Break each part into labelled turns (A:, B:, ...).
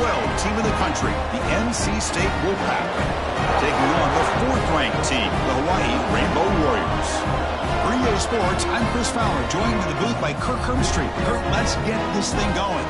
A: 12 team in the country, the NC State Wolfpack, taking on the 4th-ranked team, the Hawaii Rainbow Warriors. For EA Sports, I'm Chris Fowler, joined in the booth by Kirk Hermstreet. Kirk, let's get this thing going.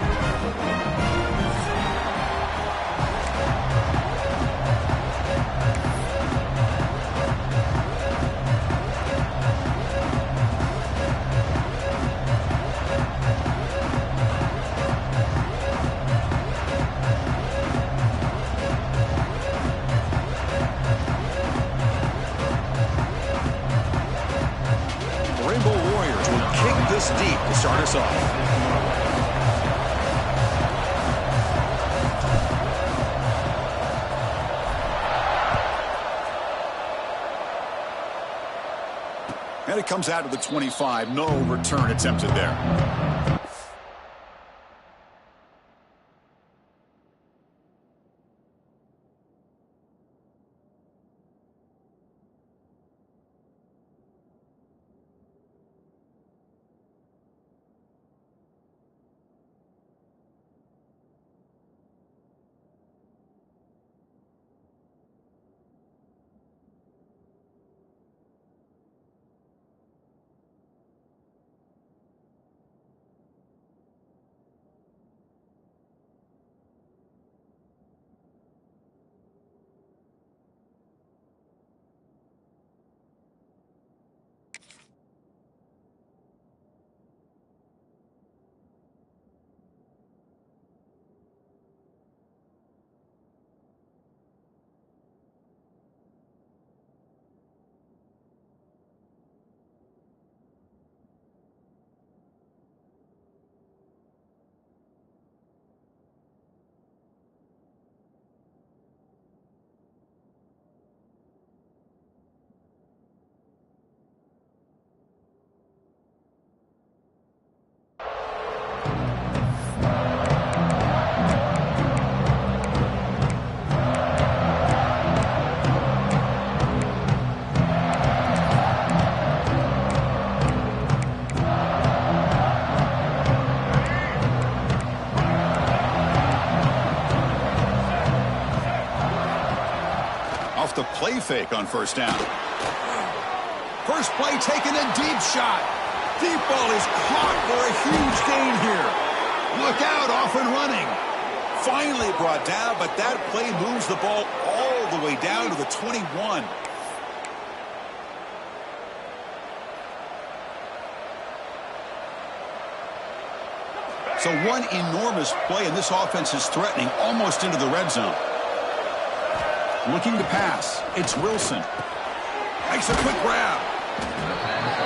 A: Deep to start us off. And it comes out of the 25. No return attempted there. Off the play fake on first down. First play taken, a deep shot. Deep ball is caught for a huge gain here. Look out, off and running. Finally brought down, but that play moves the ball all the way down to the 21. So one enormous play, and this offense is threatening almost into the red zone. Looking to pass. It's Wilson. Makes a quick grab.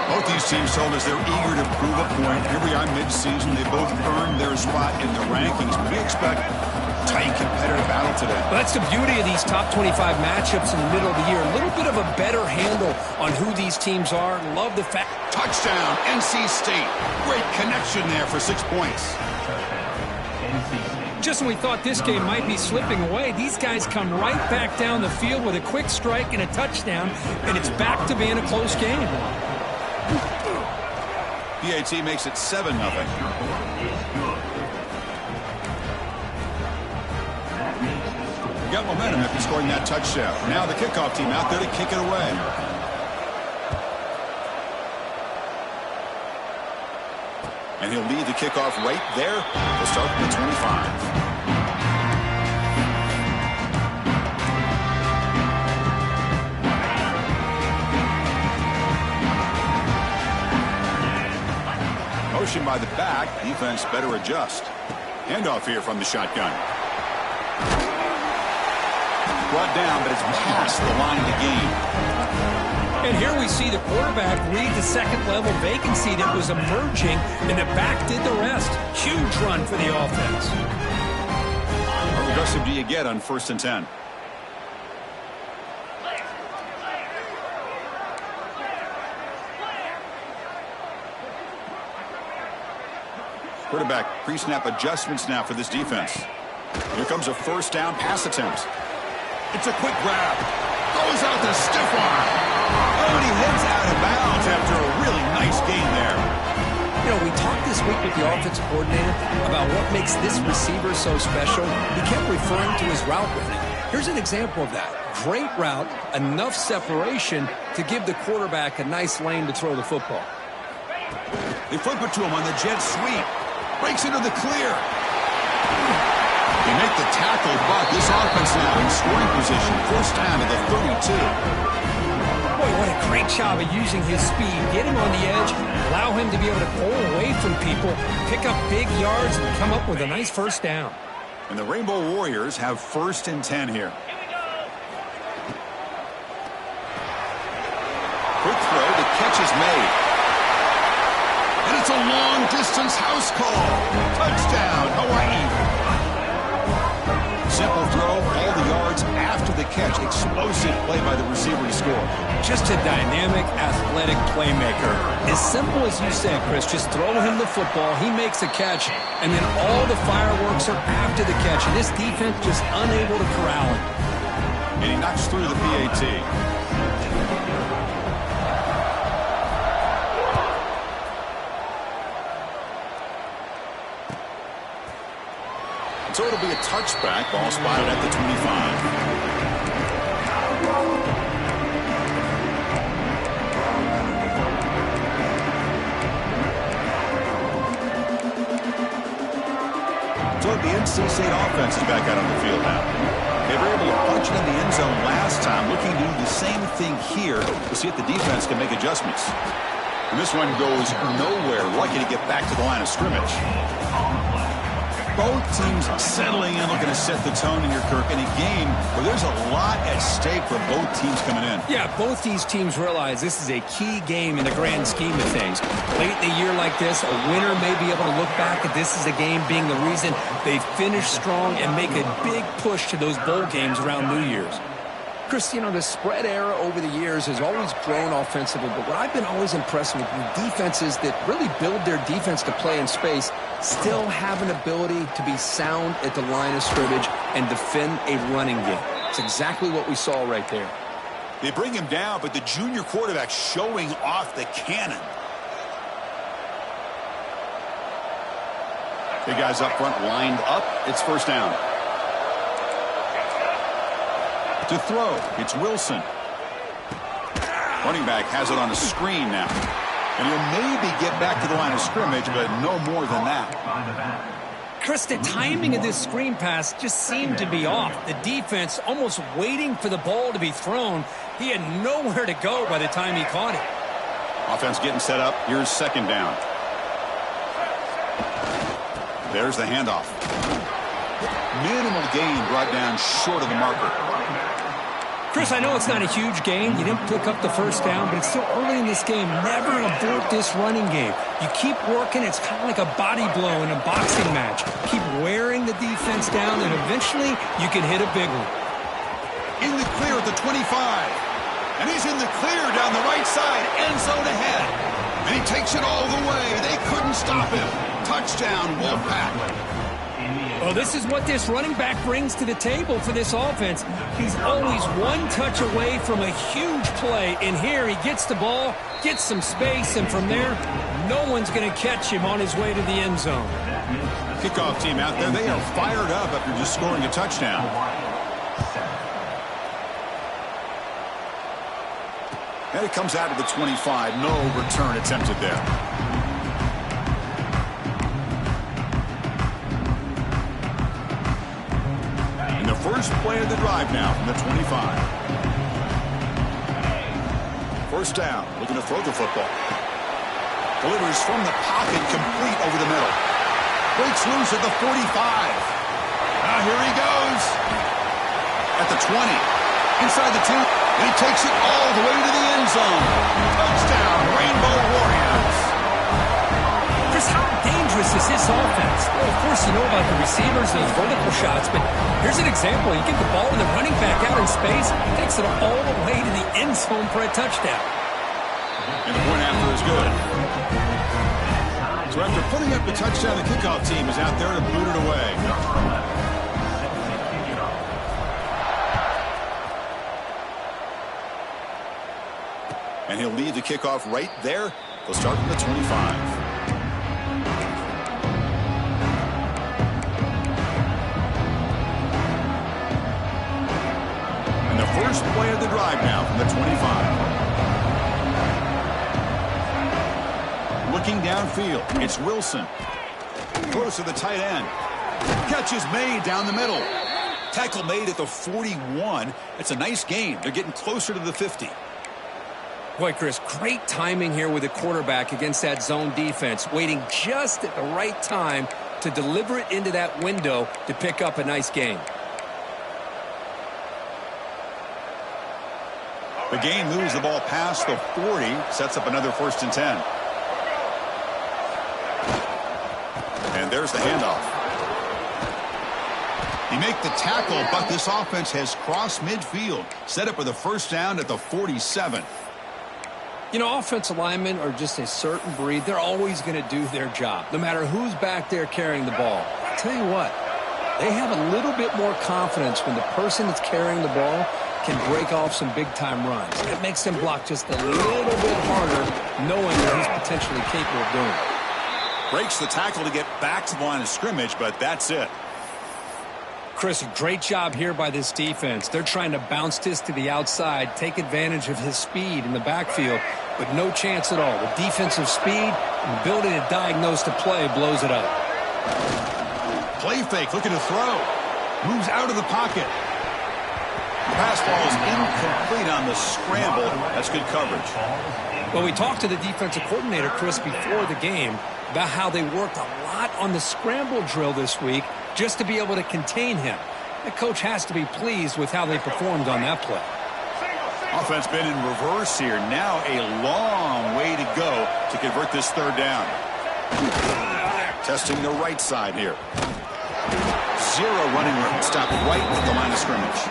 A: Both these teams told us they're eager to prove a point. Here we are mid-season. They both earned their spot in the rankings. But we expect a tight, competitive battle today.
B: Well, that's the beauty of these top 25 matchups in the middle of the year. A little bit of a better handle on who these teams are. Love the fact.
A: Touchdown, NC State. Great connection there for 6 points.
B: Just when we thought this game might be slipping away, these guys come right back down the field with a quick strike and a touchdown, and it's back to being a close game.
A: PAT makes it 7-0. We got momentum after scoring that touchdown. Now the kickoff team out there to kick it away. And he'll lead the kickoff right there to start the 25. Motion by the back. Defense better adjust. Handoff here from the shotgun. Brought down, but it's past the line to gain.
B: And here we see the quarterback read the second-level vacancy that was emerging, and the back did the rest. Huge run for the offense.
A: How aggressive do you get on 1st and 10? Quarterback pre-snap adjustments now for this defense. Here comes a first down pass attempt. It's a quick grab. Goes out the stiff arm. Oh, and he heads out of bounds after a really nice gain there.
B: You know, we talked this week with the offensive coordinator about what makes this receiver so special. He kept referring to his route running. Here's an example of that. Great route, enough separation to give the quarterback a nice lane to throw the football.
A: They flip it to him on the jet sweep. Breaks into the clear. They make the tackle, but this offense now in scoring position. First down to the 32.
B: Boy, what a great job of using his speed. Get him on the edge, allow him to be able to pull away from people, pick up big yards, and come up with a nice first down.
A: And the Rainbow Warriors have 1st and 10 here. Quick throw, the catch is made. And it's a long-distance house call. Touchdown, Hawaii. Simple throw, all the yards after the catch. Explosive play by the receiver to score.
B: Just a dynamic, athletic playmaker. As simple as you said, Chris, just throw him the football, he makes a catch, and then all the fireworks are after the catch. And this defense just unable to corral him.
A: And he knocks through the PAT. So it'll be a touchback. Ball spotted at the 25. So the NC State offense is back out on the field now. They were able to punch it in the end zone last time. Looking to do the same thing here to see if the defense can make adjustments. And this one goes nowhere. Lucky to get back to the line of scrimmage. Both teams settling in, looking to set the tone in here, Kirk, in a game where there's a lot at stake for both teams coming in.
B: Yeah, both these teams realize this is a key game in the grand scheme of things. Late in a year like this, a winner may be able to look back at this as a game being the reason they finish strong and make a big push to those bowl games around New Year's. Chris, you know, the spread era over the years has always grown offensively, but what I've been always impressed with defenses that really build their defense to play in space still have an ability to be sound at the line of scrimmage and defend a running game. It's exactly what we saw right there.
A: They bring him down, but the junior quarterback showing off the cannon. The guys up front lined up. It's first down. To throw, it's Wilson. Running back has it on a screen now. And he'll maybe get back to the line of scrimmage, but no more than that.
B: Chris, the timing of this screen pass just seemed to be off. The defense almost waiting for the ball to be thrown. He had nowhere to go by the time he caught it.
A: Offense getting set up. Here's second down. There's the handoff. Minimal gain brought down short of the marker.
B: Chris, I know it's not a huge gain. You didn't pick up the first down, but it's still early in this game. Never abort this running game. You keep working. It's kind of like a body blow in a boxing match. Keep wearing the defense down, and eventually you can hit a big one.
A: In the clear at the 25. And he's in the clear down the right side. End zone ahead. And he takes it all the way. They couldn't stop him. Touchdown, Wolfpack.
B: Well, this is what this running back brings to the table for this offense. He's always one touch away from a huge play. And here he gets the ball, gets some space, and from there, no one's going to catch him on his way to the end zone.
A: Kickoff team out there, they are fired up after just scoring a touchdown. And it comes out of the 25. No return attempted there. First play of the drive now from the 25. First down, looking to throw the football. Delivers from the pocket, complete over the middle. Breaks loose at the 45. Now here he goes. At the 20. Inside the 2. And he takes it all the way to the end zone. Touchdown, Rainbow Warriors.
B: Chris, how dangerous is this offense? Well, of course, you know about the receivers, those vertical shots, but here's an example. You get the ball to the running back out in space, takes it all the way to the end zone for a touchdown.
A: And the point after is good. So after putting up the touchdown, the kickoff team is out there to boot it away. And he'll lead the kickoff right there. They'll start from the 25. downfield. It's Wilson. Close to the tight end. Catch is made down the middle. Tackle made at the 41. It's a nice gain. They're getting closer to the 50.
B: Boy, Chris, great timing here with the quarterback against that zone defense, waiting just at the right time to deliver it into that window to pick up a nice gain.
A: The game moves the ball past the 40, sets up another 1st and 10. And there's the handoff. He make the tackle, but this offense has crossed midfield, set up with a 1st down at the 47.
B: You know, offensive linemen are just a certain breed. They're always going to do their job, no matter who's back there carrying the ball. I'll tell you what, they have a little bit more confidence when the person that's carrying the ball can break off some big-time runs. It makes them block just a little bit harder, knowing what he's potentially capable of doing.
A: Breaks the tackle to get back to the line of scrimmage, but that's it.
B: Chris, a great job here by this defense. They're trying to bounce this to the outside, take advantage of his speed in the backfield, but no chance at all. The defensive speed and ability to diagnose the play blows it up.
A: Play fake, looking to throw. Moves out of the pocket. The pass ball is incomplete on the scramble. That's good coverage.
B: Well, we talked to the defensive coordinator, Chris, before the game about how they worked a lot on the scramble drill this week just to be able to contain him. The coach has to be pleased with how they performed on that play.
A: Offense been in reverse here. Now a long way to go to convert this 3rd down. Testing the right side here. 0 running room. Stop right at the line of scrimmage.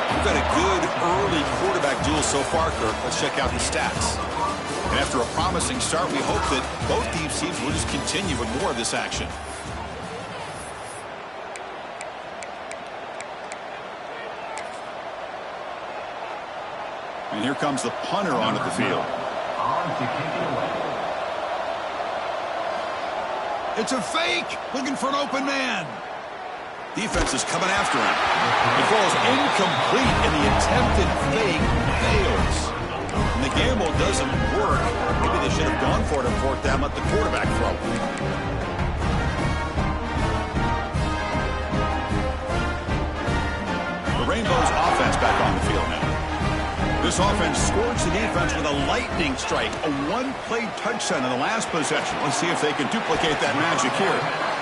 A: We've got a good early quarterback duel so far, Kirk. Let's check out the stats. And after a promising start, we hope that both these teams will just continue with more of this action. And here comes the punter onto the field. It's a fake! Looking for an open man. Defense is coming after him. It falls incomplete, and the attempted fake fails. And the gamble doesn't work. Maybe they should have gone for it on 4th down, let the quarterback throw. The Rainbows offense back on the field now. This offense scores the defense with a lightning strike, a 1-play touchdown in the last possession. Let's see if they can duplicate that magic here.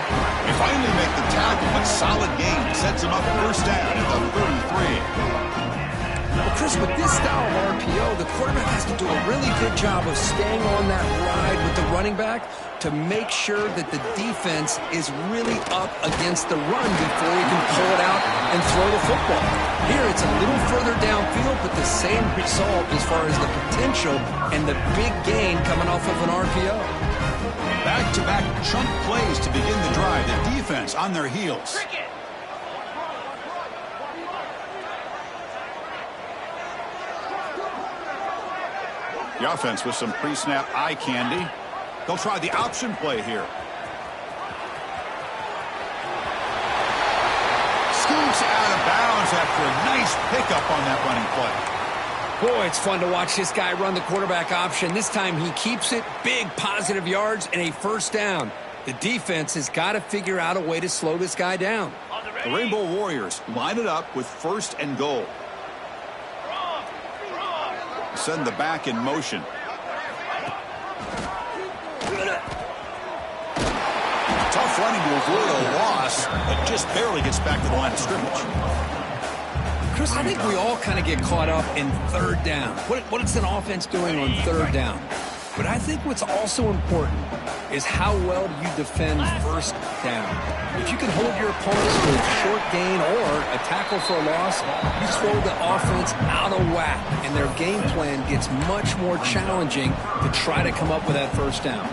A: They finally make the tackle, but solid gain sets them up 1st down at the 33.
B: Well, Chris, with this style of RPO, the quarterback has to do a really good job of staying on that ride with the running back to make sure that the defense is really up against the run before he can pull it out and throw the football. Here, it's a little further downfield, but the same result as far as the potential and the big gain coming off of an RPO.
A: Back-to-back chunk plays to begin the drive. The defense on their heels. The offense with some pre-snap eye candy. They'll try the option play here. Scoops out of bounds after a nice pickup on that running play.
B: Boy, it's fun to watch this guy run the quarterback option. This time he keeps it, big positive yards, and a 1st down. The defense has got to figure out a way to slow this guy down.
A: The Rainbow Warriors line it up with 1st and goal. Send the back in motion. Tough running to avoid a loss, but just barely gets back to the line of scrimmage.
B: Chris, I think we all kind of get caught up in 3rd down. What is an offense doing on 3rd down? But I think what's also important is how well you defend 1st down. If you can hold your opponents to a short gain or a tackle for a loss, you throw the offense out of whack, and their game plan gets much more challenging to try to come up with that 1st down.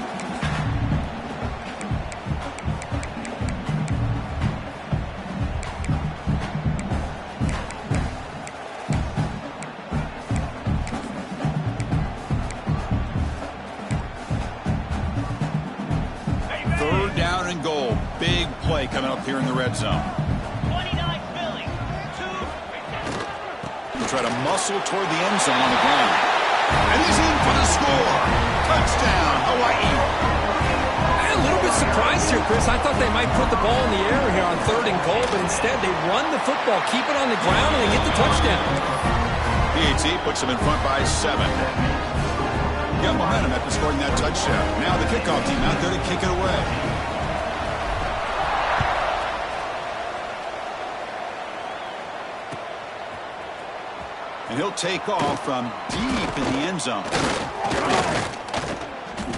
A: Coming up here in the red zone. try to muscle toward the end zone on the ground. And he's in for the score. Touchdown, Hawaii.
B: I'm a little bit surprised here, Chris. I thought they might put the ball in the air here on 3rd and goal, but instead they run the football, keep it on the ground, and they get the touchdown.
A: PAT puts them in front by 7. Got momentum after scoring that touchdown. Now the kickoff team out there to kick it away. And he'll take off from deep in the end zone.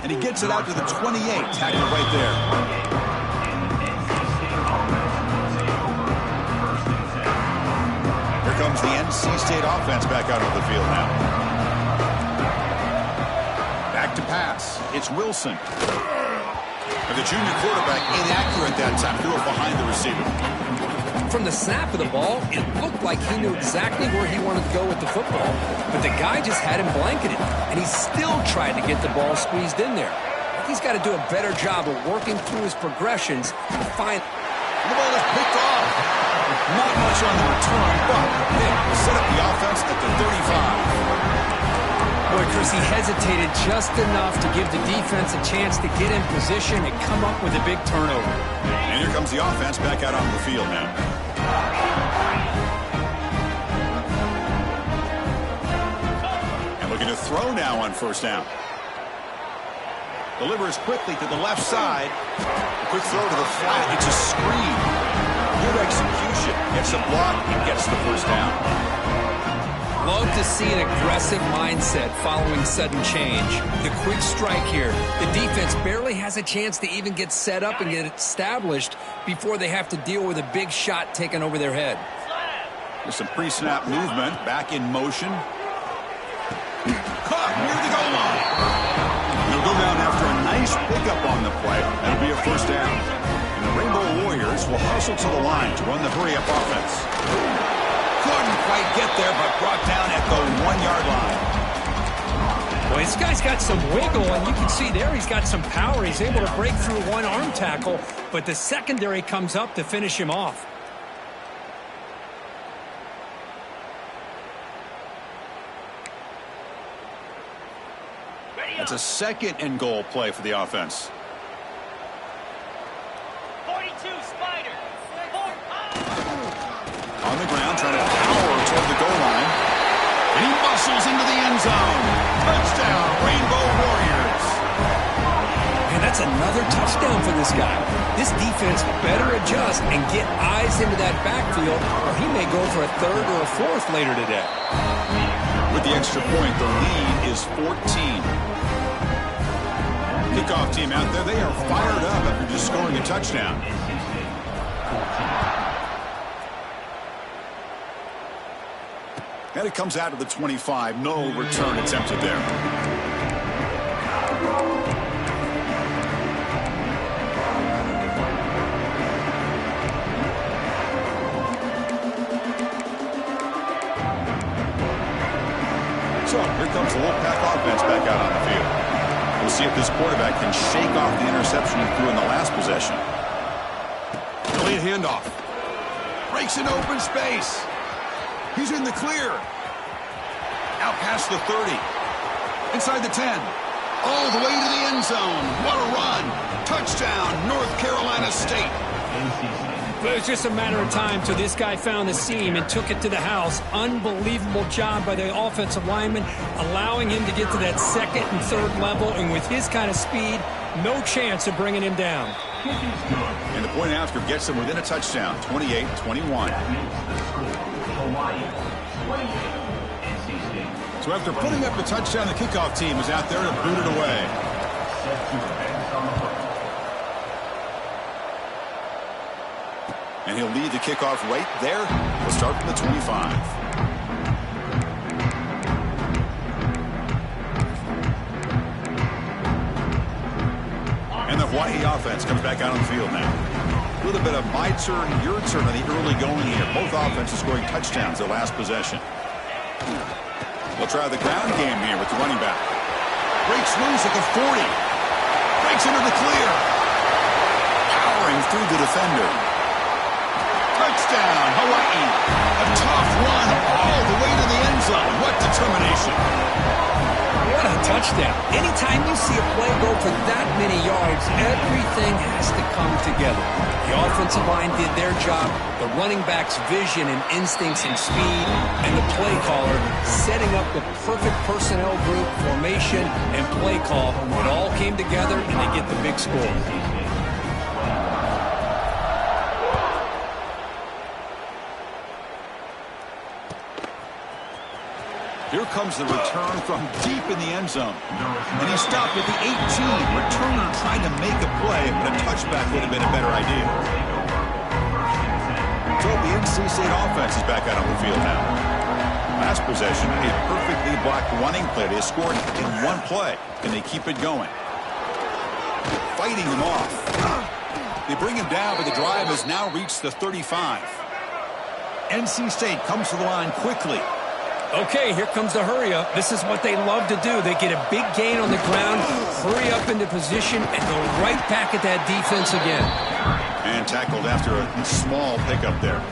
A: And he gets it out to the 28, tackling it right there. Here comes the NC State offense back out of the field now. Back to pass. It's Wilson. And the junior quarterback inaccurate that time. Threw it behind the receiver.
B: From the snap of the ball, it looked like he knew exactly where he wanted to go with the football, but the guy just had him blanketed, and he still tried to get the ball squeezed in there. He's got to do a better job of working through his progressions to find.
A: The ball is picked off. Not much on the return, but they set up the offense at the 35.
B: Boy, Chris, he hesitated just enough to give the defense a chance to get in position and come up with a big turnover.
A: And here comes the offense back out on the field now. And looking to throw now on 1st down. Delivers quickly to the left side. A quick throw to the flat. It's a screen. Good execution. Gets a block and gets the 1st down.
B: Love to see an aggressive mindset following sudden change. The quick strike here. The defense barely has a chance to even get set up and get established before they have to deal with a big shot taken over their head.
A: There's some pre-snap movement. Back in motion. Caught near the goal line. He'll go down after a nice pickup on the play. That'll be a 1st down. And the Rainbow Warriors will hustle to the line to run the hurry-up offense. Couldn't quite get there, but brought down at the 1-yard line.
B: Well, this guy's got some wiggle, and you can see there he's got some power. He's able to break through one arm tackle, but the secondary comes up to finish him off.
A: It's a 2nd and goal play for the offense.
C: 42, Spider.
A: On the ground, trying to power toward the goal line. And he muscles into the end zone. Touchdown, Rainbow Warriors.
B: And that's another touchdown for this guy. This defense better adjust and get eyes into that backfield, or he may go for a 3rd or a 4th later today.
A: With the extra point, the lead is 14. Kickoff team out there, they are fired up after just scoring a touchdown. And it comes out of the 25. No return attempted there. So here comes the Wolfpack offense back out on the field. We'll see if this quarterback can shake off the interception he threw in the last possession. Elliott handoff. Breaks an open space. He's in the clear. Out past the 30. Inside the 10. All the way to the end zone. What a run. Touchdown, North Carolina State.
B: It was just a matter of time till this guy found the seam and took it to the house. Unbelievable job by the offensive lineman, allowing him to get to that 2nd and 3rd level. And with his kind of speed, no chance of bringing him down.
A: And the point after gets him within a touchdown, 28-21. So after putting up the touchdown, the kickoff team is out there to boot it away. And he'll lead the kickoff right there. We'll start from the 25. And the Hawaii offense comes back out on the field now. A little bit of my turn, your turn on the early going here. Both offenses scoring touchdowns their last possession. We'll try the ground game here with the running back. Breaks loose at the 40. Breaks into the clear. Powering through the defender. Touchdown, Hawaii. A tough run all the way to the end determination.
B: What a touchdown. Anytime you see a play go for that many yards, everything has to come together. The offensive line did their job, the running back's vision and instincts and speed, and the play caller setting up the perfect personnel group, formation, and play call. It all came together, and they get the big score.
A: Here comes the return from deep in the end zone. And he stopped at the 18. Returner trying to make a play, but a touchback would have been a better idea. So the NC State offense is back out on the field now. Last possession, a perfectly blocked running play. They scored in one play, and they keep it going. Fighting him off. They bring him down, but the drive has now reached the 35. NC State comes to the line quickly.
B: Okay, here comes the hurry-up. This is what they love to do. They get a big gain on the ground, hurry up into position, and go right back at that defense again.
A: And tackled after a small pickup there.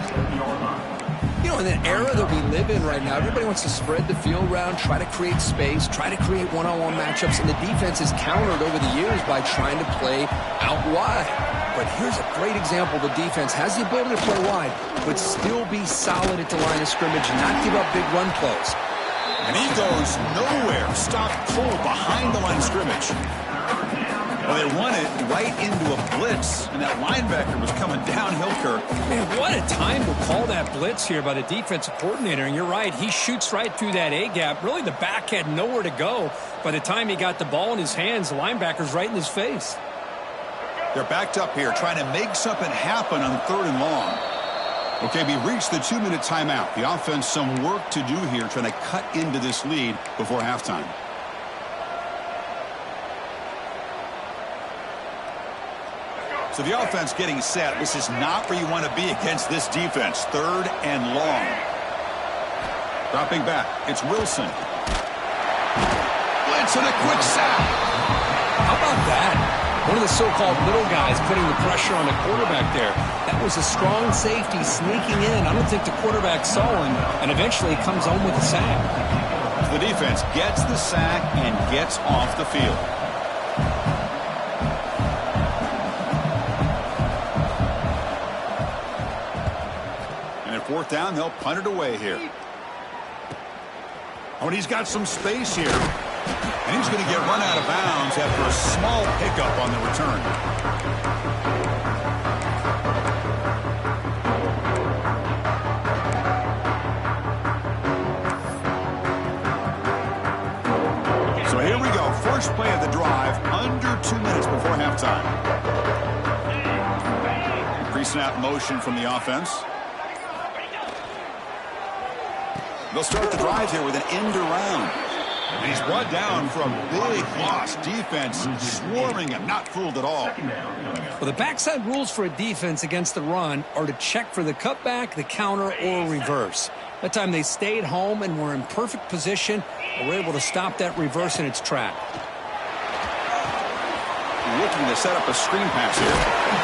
B: You know, in the era that we live in right now, everybody wants to spread the field around, try to create space, try to create one-on-one matchups, and the defense is countered over the years by trying to play out wide. But here's a great example. The defense has the ability to play wide, but still be solid at the line of scrimmage, not give up big run plays.
A: And he goes nowhere. Stopped cold behind the line of scrimmage. Well, they run it right into a blitz, and that linebacker was coming downhill, Kirk.
B: Man, what a time to call that blitz here by the defensive coordinator. And you're right, he shoots right through that A-gap. Really, the back had nowhere to go. By the time he got the ball in his hands, the linebacker's right in his face.
A: They're backed up here, trying to make something happen on 3rd and long. Okay, we reached the 2-minute timeout. The offense some work to do here, trying to cut into this lead before halftime. So the offense getting set. This is not where you want to be against this defense. 3rd and long. Dropping back. It's Wilson. Blitz and a quick sack.
B: How about that? One of the so-called little guys putting the pressure on the quarterback there. That was a strong safety sneaking in. I don't think the quarterback saw him, and eventually comes home with a sack.
A: The defense gets the sack and gets off the field. And at 4th down, they'll punt it away here. Oh, and he's got some space here. And he's going to get run out of bounds after a small pickup on the return. So here we go. First play of the drive, under 2 minutes before halftime. Pre-snap motion from the offense. They'll start the drive here with an end around. And he's brought down for a big loss. Defense swarming him, not fooled at all.
B: Well, the backside rules for a defense against the run are to check for the cutback, the counter, or reverse. That time they stayed home and were in perfect position and were able to stop that reverse in its track.
A: Looking to set up a screen pass here.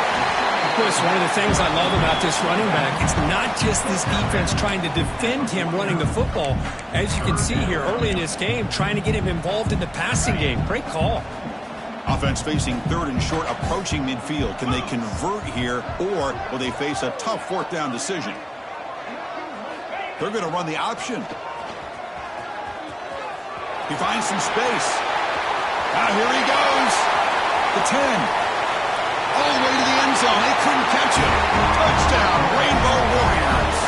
B: Chris, one of the things I love about this running back, it's not just this defense trying to defend him running the football. As you can see here early in this game, trying to get him involved in the passing game. Great call.
A: Offense facing 3rd and short, approaching midfield. Can they convert here, or will they face a tough 4th down decision? They're going to run the option. He finds some space. Now here he goes. The 10. All the way to the end zone. They couldn't catch him. Touchdown, Rainbow Warriors.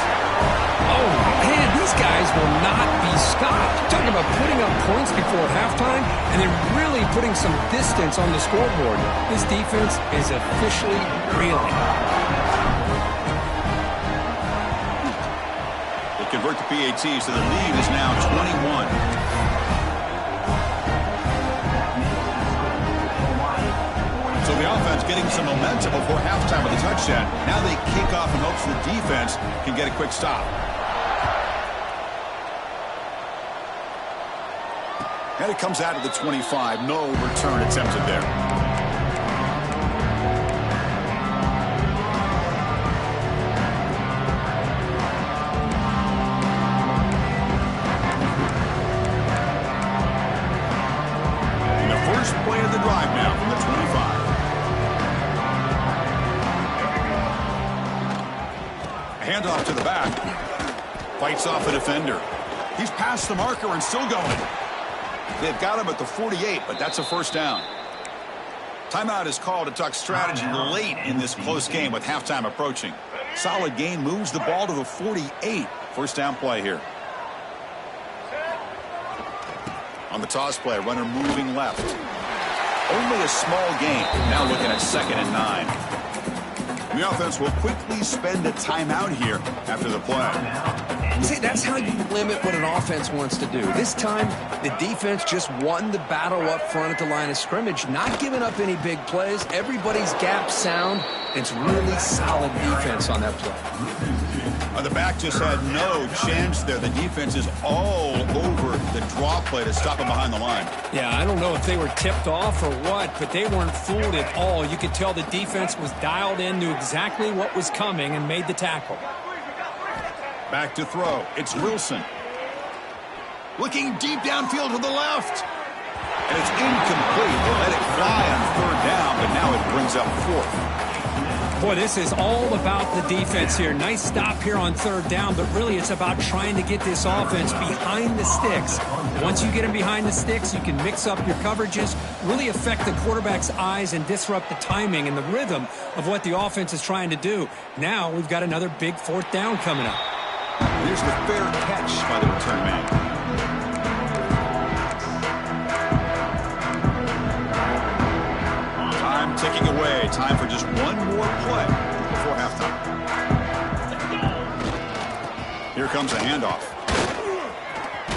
B: Oh, man, these guys will not be stopped. Talking about putting up points before halftime and then really putting some distance on the scoreboard. This defense is officially reeling.
A: They convert to PAT, so the lead is now 21. So the offense getting some momentum before halftime with a touchdown. Now they kick off in hopes the defense can get a quick stop. And it comes out of the 25. No return attempted there. the back. Fights off a defender. He's past the marker and still going. They've got him at the 48, but that's a first down. Timeout is called to talk strategy late in this close game with halftime approaching. Solid gain moves the ball to the 48. First down play here. On the toss play, runner moving left. Only a small gain. Now looking at 2nd and 9. The offense will quickly spend a timeout here after the play.
B: See, that's how you limit what an offense wants to do. This time, the defense just won the battle up front at the line of scrimmage, not giving up any big plays. Everybody's gap sound. It's really solid defense on that play.
A: The back just had no chance there. The defense is all over the draw play to stop him behind the line.
B: Yeah, I don't know if they were tipped off or what, but they weren't fooled at all. You could tell the defense was dialed in, knew exactly what was coming, and made the tackle.
A: Back to throw. It's Wilson. Looking deep downfield to the left. And it's incomplete. They let it fly on 3rd down, but now it brings up 4th.
B: Boy, this is all about the defense here. Nice stop here on 3rd down, but really it's about trying to get this offense behind the sticks. Once you get them behind the sticks, you can mix up your coverages, really affect the quarterback's eyes and disrupt the timing and the rhythm of what the offense is trying to do. Now we've got another big 4th down coming up.
A: Here's the fair catch by the return man. Time ticking away. Time for just one more play before halftime. Here comes a handoff.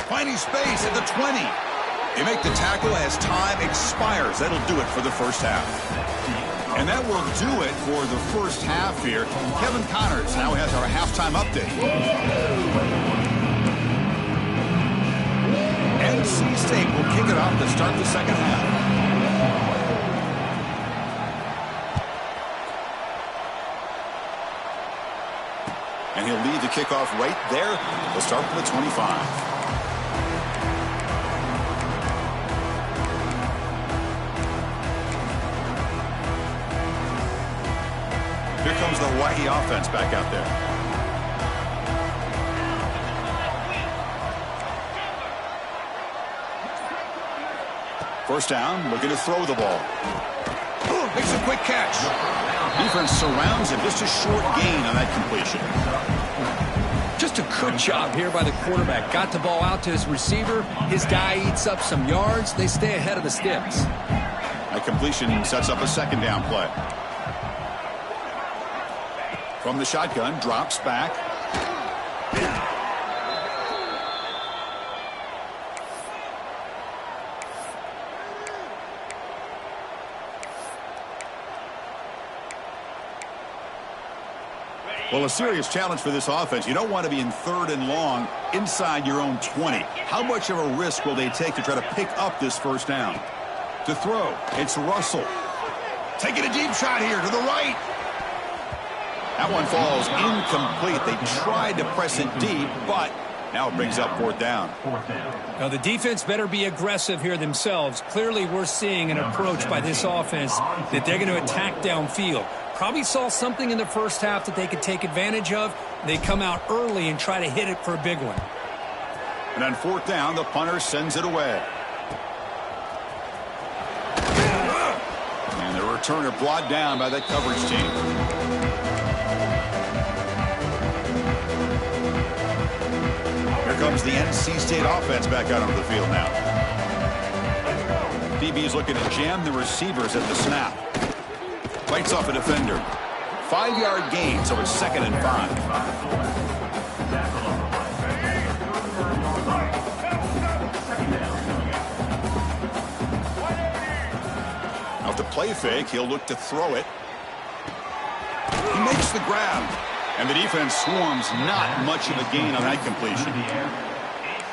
A: Finding space at the 20. They make the tackle as time expires. That'll do it for the first half. And that will do it for the first half here. Kevin Connors now has our halftime update. NC State will kick it off to start the second half. And he'll lead the kickoff right there. They'll start from the 25. Here comes the Hawaii offense back out there. First down, looking to throw the ball. Makes a quick catch. Defense surrounds him. Just a short gain on that completion.
B: Just a good job here by the quarterback. Got the ball out to his receiver. His guy eats up some yards. They stay ahead of the sticks.
A: That completion sets up a 2nd down play. From the shotgun, drops back. Well, a serious challenge for this offense. You don't want to be in 3rd and long inside your own 20. How much of a risk will they take to try to pick up this first down? To throw, it's Russell. Taking a deep shot here to the right. That one falls incomplete. They tried to press it deep, but now it brings up 4th down.
B: Now, the defense better be aggressive here themselves. Clearly, we're seeing an approach by this offense that they're going to attack downfield. Probably saw something in the first half that they could take advantage of. They come out early and try to hit it for a big one.
A: And on 4th down, the punter sends it away. And the returner brought down by that coverage team. Here comes the NC State offense back out onto the field now. DB's looking to jam the receivers at the snap. Fights off a defender. 5-yard gain, so it's 2nd and 5. Off the play fake, he'll look to throw it. He makes the grab. And the defense swarms, not much of a gain on that completion.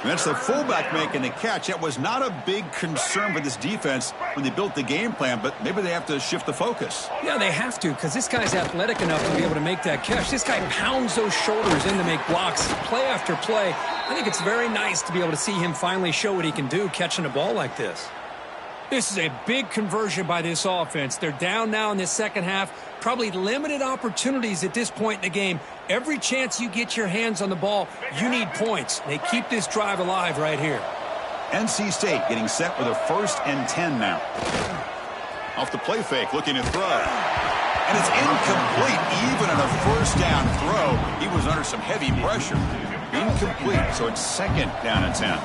A: And that's the fullback making the catch. That was not a big concern for this defense when they built the game plan, but maybe they have to shift the focus.
B: Yeah, they have to, because this guy's athletic enough to be able to make that catch. This guy pounds those shoulders in to make blocks play after play. I think it's very nice to be able to see him finally show what he can do catching a ball like this. This is a big conversion by this offense. They're down now in the second half. Probably limited opportunities at this point in the game. Every chance you get your hands on the ball, you need points. They keep this drive alive right here.
A: NC State getting set with a 1st and 10 now. Off the play fake, looking to throw. And it's incomplete. Even on a 1st down throw, he was under some heavy pressure. Incomplete, so it's 2nd down and 10.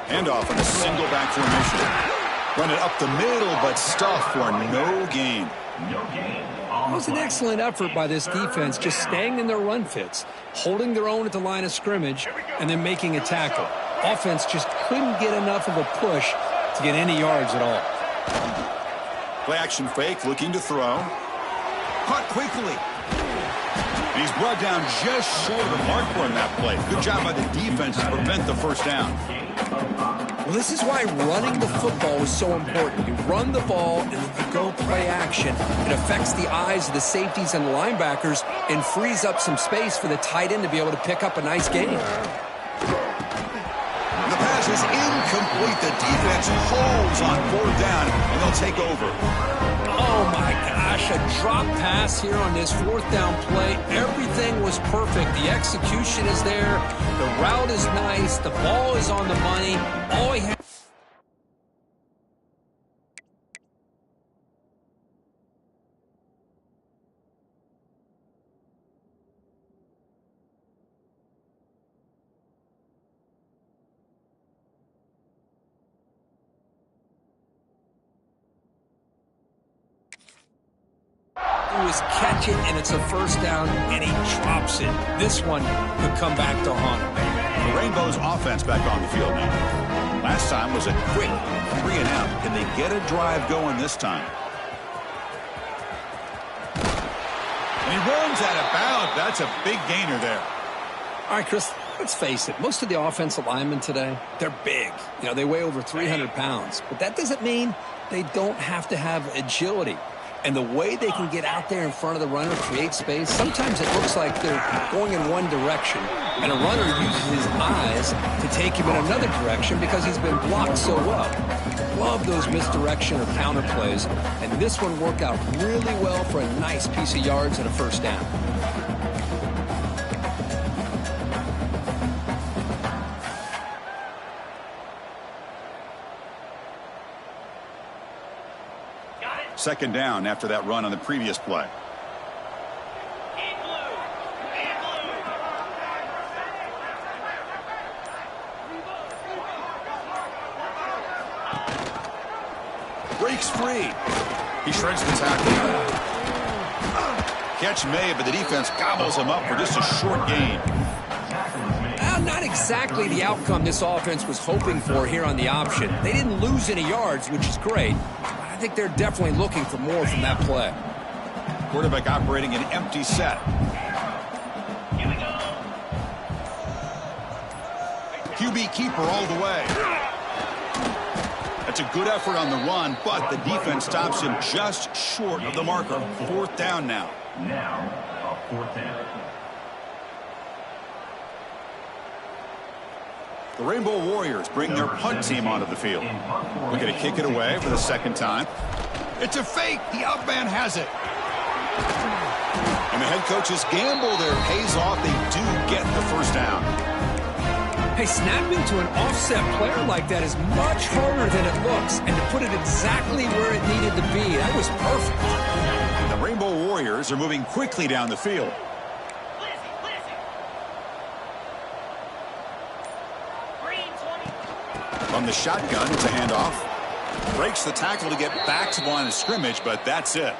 A: Handoff in a single back formation. Run it up the middle, but stuffed for no gain.
B: It was an excellent effort by this defense, just staying in their run fits, holding their own at the line of scrimmage, and then making a tackle. Offense just couldn't get enough of a push to get any yards at all.
A: Play action fake, looking to throw. Caught quickly. And he's brought down just short of the marker on that play. Good job by the defense to prevent the 1st down.
B: Well, this is why running the football is so important. You run the ball and then you go play action. It affects the eyes of the safeties and the linebackers and frees up some space for the tight end to be able to pick up a nice gain.
A: The pass is incomplete. The defense holds on 4th down, and they'll take over.
B: Oh, my gosh, a drop pass here on this 4th down play. Everything was perfect. The execution is there. The route is nice. The ball is on the money. All he had... is catch it, and it's a 1st down, and he drops it. This one could come back to haunt him.
A: The Rainbows offense back on the field now. Last time was a quick 3-and-out. Can they get a drive going this time? And he runs out of bounds. That's a big gainer there.
B: All right, Chris, let's face it. Most of the offensive linemen today, they're big. You know, they weigh over 300 pounds. But that doesn't mean they don't have to have agility. And the way they can get out there in front of the runner, create space, sometimes it looks like they're going in one direction, and a runner uses his eyes to take him in another direction because he's been blocked so well. Love those misdirection or counter plays, and this one worked out really well for a nice piece of yards and a 1st down.
A: Second down after that run on the previous play. Breaks free. He shreds the tackle. Catch made, but the defense gobbles him up for just a short gain.
B: Not exactly the outcome this offense was hoping for here on the option. They didn't lose any yards, which is great. I think they're definitely looking for more from that play.
A: Quarterback operating an empty set.
C: Here we go.
A: QB keeper all the way. That's a good effort on the run, but the defense stops him just short of the marker. 4th down now.
D: Now, a 4th down.
A: The Rainbow Warriors bring their punt team onto the field. Looking to kick it away for the 2nd time. It's a fake. The up man has it. And the head coach's gamble there pays off. They do get the 1st down.
B: Hey, snapping to an offset player like that is much harder than it looks. And to put it exactly where it needed to be, that was perfect.
A: And the Rainbow Warriors are moving quickly down the field. From the shotgun, it's a handoff. Breaks the tackle to get back to the line of scrimmage, but that's it.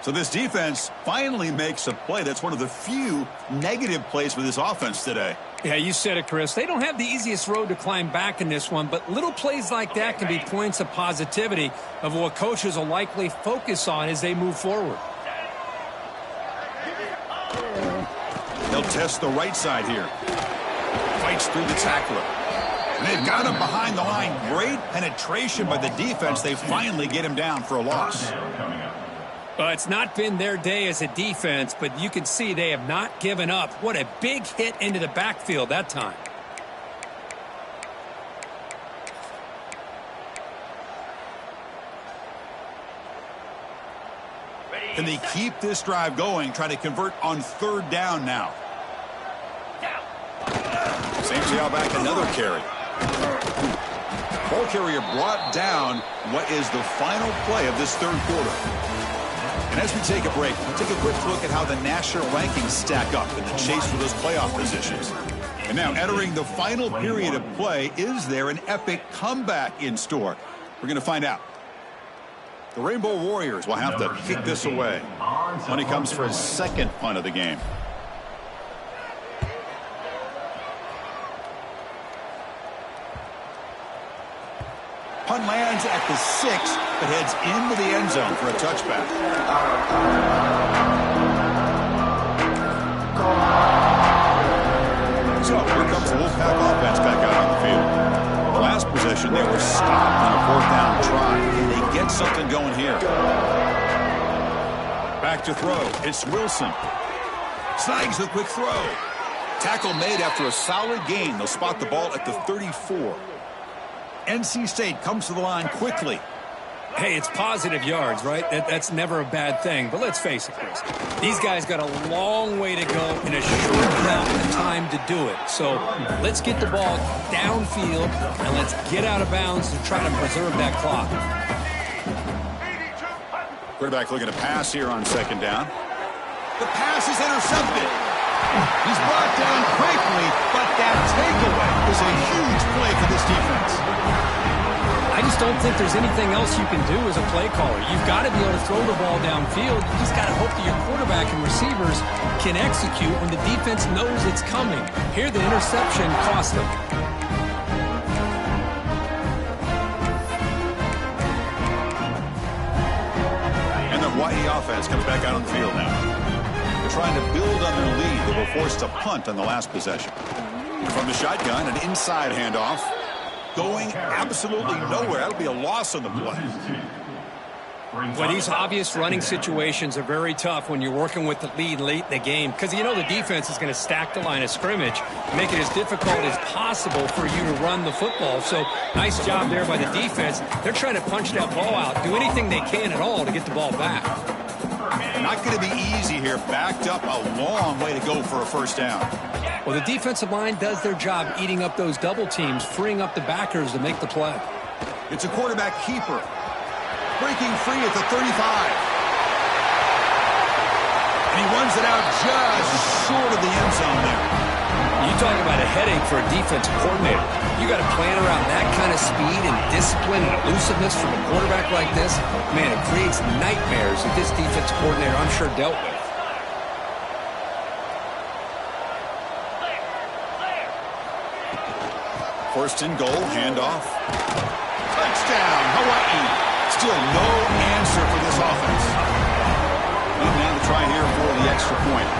A: So this defense finally makes a play. That's one of the few negative plays for this offense today.
B: Yeah, you said it, Chris. They don't have the easiest road to climb back in this one, but little plays like that can be points of positivity of what coaches will likely focus on as they move forward.
A: They'll test the right side here. Fights through the tackler. And they've got him behind the line. Great penetration by the defense. They finally get him down for a loss.
B: It's not been their day as a defense, but you can see they have not given up. What a big hit into the backfield that time.
A: Can they keep this drive going, try to convert on third down now? Same tail back, another carry. Ball carrier brought down what is the final play of this third quarter. And as we take a break, we'll take a quick look at how the national rankings stack up in the chase for those playoff positions. And now entering the final period of play, is there an epic comeback in store? We're going to find out. The Rainbow Warriors will have to kick this away. Money comes for his second punt of the game. Punt lands at the 6, but heads into the end zone for a touchback. So here comes the Wolfpack offense back out on the field. Last possession, they were stopped on a fourth down try. Can they get something going here? Back to throw. It's Wilson. Snags the quick throw. Tackle made after a solid gain. They'll spot the ball at the 34. NC State comes to the line quickly.
B: Hey, it's positive yards, right? That's never a bad thing. But let's face it, Chris. These guys got a long way to go in a short amount of time to do it. So let's get the ball downfield and let's get out of bounds and try to preserve that clock.
A: Quarterback looking to pass here on second down. The pass is intercepted. He's brought down quickly, but that takeaway is a huge play for this defense.
B: I just don't think there's anything else you can do as a play caller. You've got to be able to throw the ball downfield. You just got to hope that your quarterback and receivers can execute when the defense knows it's coming. Here, the interception cost them.
A: And the Hawaii offense comes back out on the field now. They're trying to build on their lead. They were forced to punt on the last possession. From the shotgun, an inside handoff. Going absolutely nowhere. That'll be a loss on the play.
B: Well, these obvious running situations are very tough when you're working with the lead late in the game because you know the defense is going to stack the line of scrimmage, make it as difficult as possible for you to run the football. So nice job there by the defense. They're trying to punch that ball out, do anything they can at all to get the ball back.
A: Not going to be easy here. Backed up a long way to go for a first down.
B: Well, the defensive line does their job eating up those double teams, freeing up the backers to make the play.
A: It's a quarterback keeper. Breaking free at the 35. And he runs it out just short of the end zone there.
B: You talk about a headache for a defensive coordinator. You got to plan around that kind of speed and discipline and elusiveness from a quarterback like this. Man, it creates nightmares that this defensive coordinator, I'm sure, dealt with.
A: First and goal, handoff. Touchdown, Hawaii. Still no answer for this offense. And now the try here for the extra point.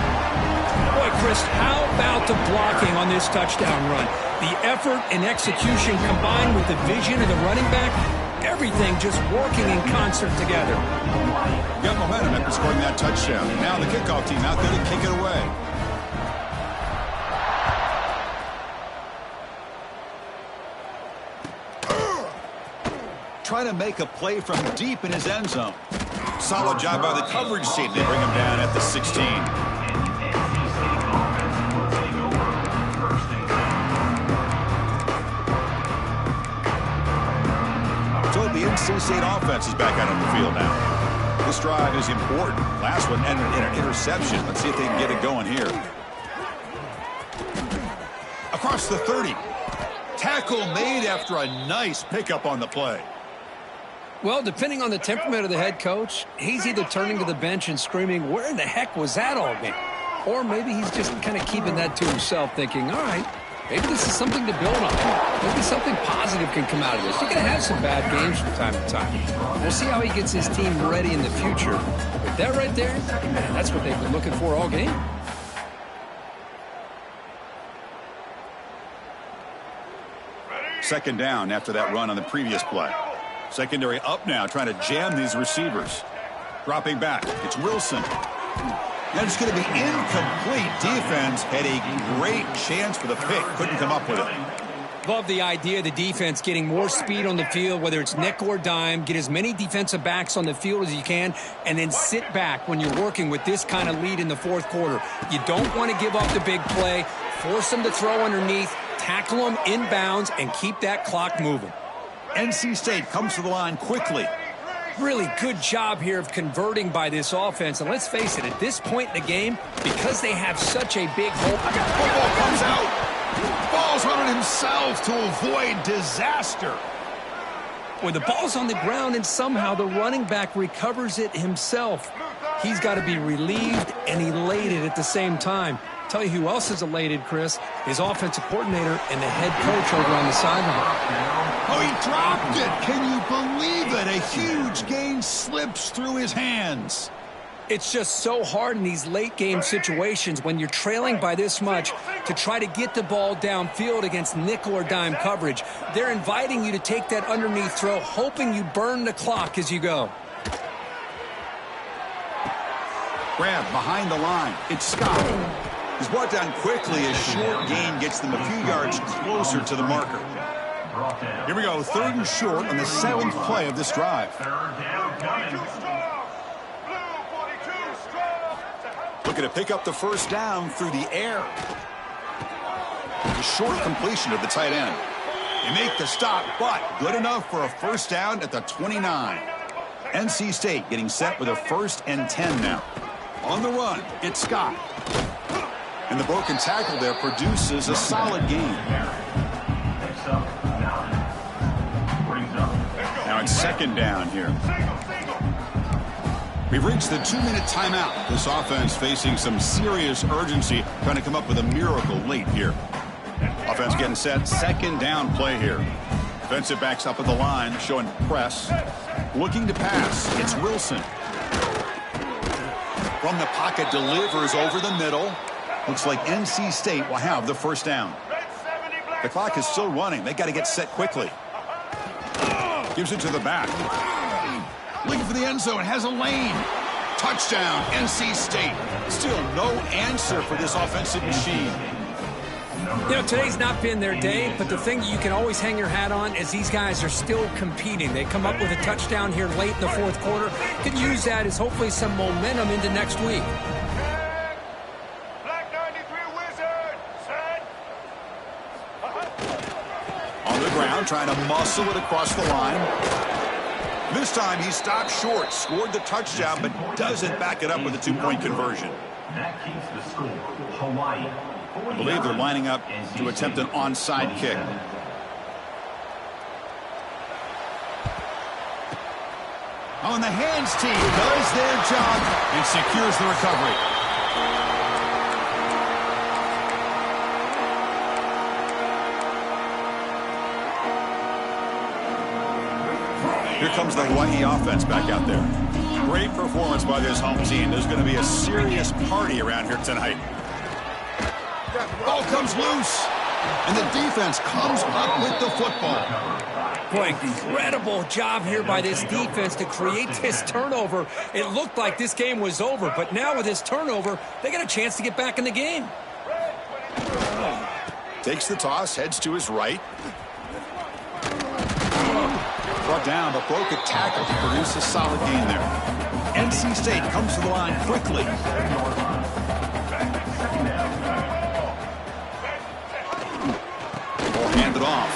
B: Boy, Chris, how about the blocking on this touchdown run? The effort and execution combined with the vision of the running back, everything just working in concert together.
A: Got momentum after scoring that touchdown. Now the kickoff team out there to kick it away. Trying to make a play from deep in his end zone. Solid job by the coverage team. They bring him down at the 16. So the NC State offense is back out on the field now. This drive is important. Last one ended in an interception. Let's see if they can get it going here. Across the 30. Tackle made after a nice pickup on the play.
B: Well, depending on the temperament of the head coach, he's either turning to the bench and screaming, where in the heck was that all game? Or maybe he's just kind of keeping that to himself, thinking, all right, maybe this is something to build on. Maybe something positive can come out of this. You're going to have some bad games from time to time. We'll see how he gets his team ready in the future. But that right there, man, that's what they've been looking for all game.
A: Second down after that run on the previous play. Secondary up now, trying to jam these receivers. Dropping back, it's Wilson. And it's going to be incomplete. Defense had a great chance for the pick. Couldn't come up with it.
B: Love the idea of the defense getting more speed on the field, whether it's nickel or dime. Get as many defensive backs on the field as you can, and then sit back when you're working with this kind of lead in the fourth quarter. You don't want to give up the big play. Force them to throw underneath, tackle them inbounds, and keep that clock moving.
A: NC State comes to the line quickly.
B: Really good job here of converting by this offense. And let's face it, at this point in the game, because they have such a big hole.
A: Football comes out. Falls on it himself to avoid disaster.
B: Well, the ball's on the ground, and somehow the running back recovers it himself. He's got to be relieved and elated at the same time. Tell you who else is elated, Chris, his offensive coordinator and the head coach over on the sideline.
A: Oh, he dropped it. Can you believe it? A huge gain slips through his hands.
B: It's just so hard in these late game situations when you're trailing by this much to try to get the ball downfield against nickel or dime coverage. They're inviting you to take that underneath throw, hoping you burn the clock as you go.
A: Grab behind the line. It's Scott. He's brought down quickly as short gain gets them a few yards closer to the marker. Here we go, 3rd and short on the 7th play of this drive. Looking to pick up the first down through the air. A short completion of the tight end. They make the stop, but good enough for a first down at the 29. NC State getting set with a 1st and 10 now. On the run, it's Scott. And the broken tackle there produces a solid gain. Now it's 2nd down here. We've reached the 2-minute timeout. This offense facing some serious urgency, trying to come up with a miracle late here. Offense getting set, 2nd down play here. Defensive backs up at the line, showing press. Looking to pass, it's Wilson. From the pocket, delivers over the middle. Looks like NC State will have the first down. The clock is still running. They got to get set quickly. Gives it to the back. Looking for the end zone. Has a lane. Touchdown, NC State. Still no answer for this offensive machine.
B: You know, today's not been their day, but the thing that you can always hang your hat on is these guys are still competing. They come up with a touchdown here late in the fourth quarter. Can use that as hopefully some momentum into next week.
A: Trying to muscle it across the line. This time he stopped short, scored the touchdown, but doesn't back it up with a 2-point conversion.
D: That keeps the score. Hawaii.
A: I believe they're lining up to attempt an onside kick. On the hands team does their job and secures the recovery. Here comes the Hawaii offense back out there. Great performance by this home team. There's going to be a serious party around here tonight. Ball comes loose, and the defense comes up with the football.
B: Boy, incredible job here by this defense to create this turnover. It looked like this game was over, but now with this turnover, they got a chance to get back in the game.
A: Takes the toss, heads to his right. Brought down, but broke a tackle to produce a solid gain there. NC State comes to the line quickly. Ball handed off.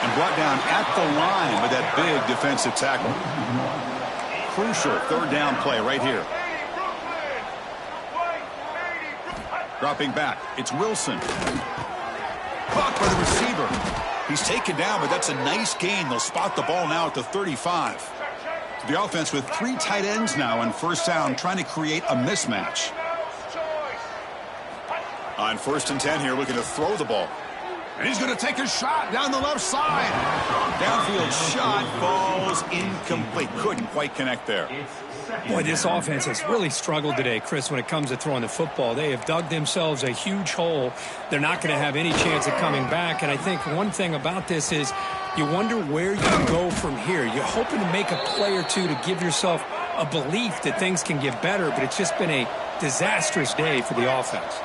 A: And brought down at the line with that big defensive tackle. Crucial 3rd down play right here. Dropping back, it's Wilson. Caught by the receiver. He's taken down, but that's a nice gain. They'll spot the ball now at the 35. The offense with 3 tight ends now on 1st down, trying to create a mismatch. On 1st and 10 here, looking to throw the ball. And he's going to take a shot down the left side. Downfield shot falls incomplete. Couldn't quite connect there.
B: Boy, this offense has really struggled today, Chris, when it comes to throwing the football. They have dug themselves a huge hole. They're not going to have any chance of coming back. And I think one thing about this is you wonder where you go from here. You're hoping to make a play or two to give yourself a belief that things can get better, but it's just been a disastrous day for the offense.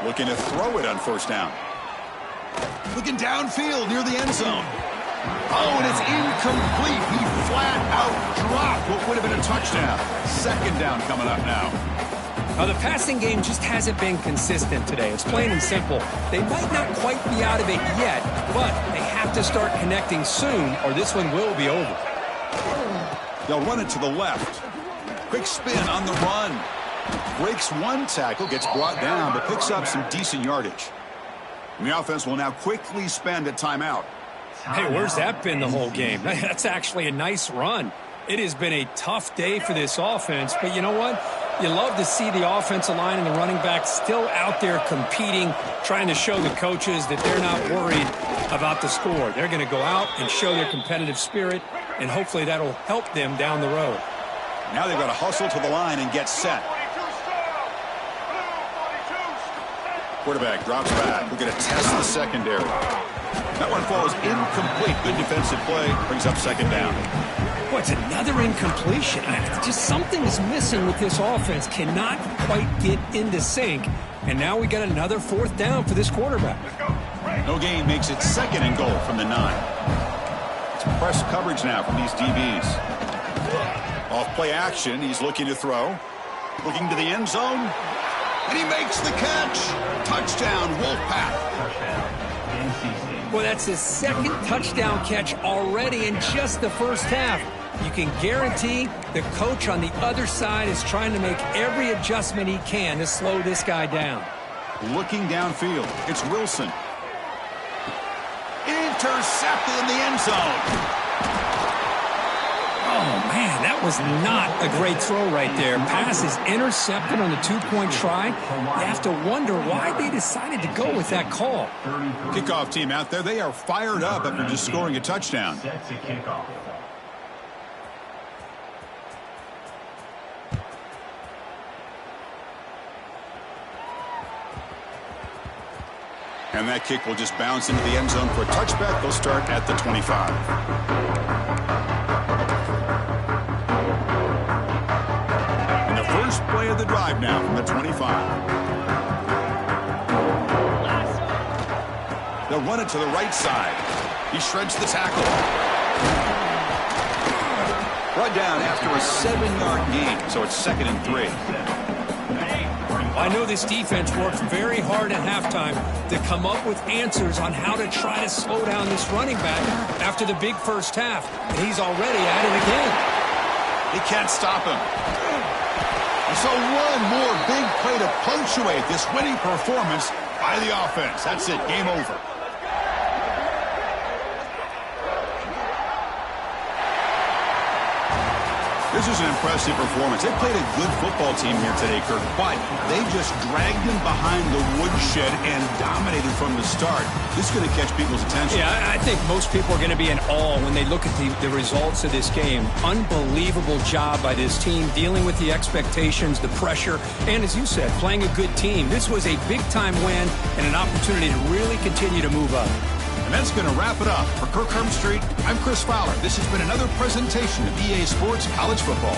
A: Looking to throw it on 1st down. Looking downfield near the end zone. Oh, and it's incomplete. He flat out dropped what would have been a touchdown. Second down coming up now.
B: Now, the passing game just hasn't been consistent today. It's plain and simple. They might not quite be out of it yet, but they have to start connecting soon, or this one will be over.
A: They'll run it to the left. Quick spin on the run. Breaks one tackle, gets brought down, but picks up some decent yardage. And the offense will now quickly spend a timeout.
B: Hey, where's that been the whole game? That's actually a nice run. It has been a tough day for this offense, but you know what? You love to see the offensive line and the running back still out there competing, trying to show the coaches that they're not worried about the score. They're going to go out and show their competitive spirit, and hopefully that'll help them down the road.
A: Now they've got to hustle to the line and get set. Quarterback drops back. We're going to test the secondary. That one falls incomplete. Good defensive play. Brings up second down.
B: Boy, it's another incompletion. Just something is missing with this offense. Cannot quite get into sync. And now we got another fourth down for this quarterback.
A: No gain makes it second and goal from the 9. It's press coverage now from these DBs. Off play action. He's looking to throw. Looking to the end zone. And he makes the catch. Touchdown, Wolfpack.
B: Well, that's his second touchdown catch already in just the first half. You can guarantee the coach on the other side is trying to make every adjustment he can to slow this guy down.
A: Looking downfield, it's Wilson. Intercepted in the end zone.
B: Oh, man, that was not a great throw right there. Pass is intercepted on the two-point try. You have to wonder why they decided to go with that call.
A: Kickoff team out there, they are fired up after just scoring a touchdown.
D: Sets a kickoff.
A: And that kick will just bounce into the end zone for a touchback. They'll start at the 25. First play of the drive now from the 25. They'll run it to the right side. He shreds the tackle. Brought down after a 7-yard gain, so it's 2nd and 3.
B: I know this defense worked very hard at halftime to come up with answers on how to try to slow down this running back after the big first half. And he's already at it again.
A: They can't stop him. So one more big play to punctuate this winning performance by the offense. That's it. Game over. This is an impressive performance. They played a good football team here today, Kirk, but they just dragged them behind the woodshed and dominated from the start. This is going to catch people's attention.
B: Yeah, I think most people are going to be in awe when they look at the results of this game. Unbelievable job by this team, dealing with the expectations, the pressure, and as you said, playing a good team. This was a big-time win and an opportunity to really continue to move up.
A: And that's going to wrap it up. For Kirk Street, I'm Chris Fowler. This has been another presentation of EA Sports College Football.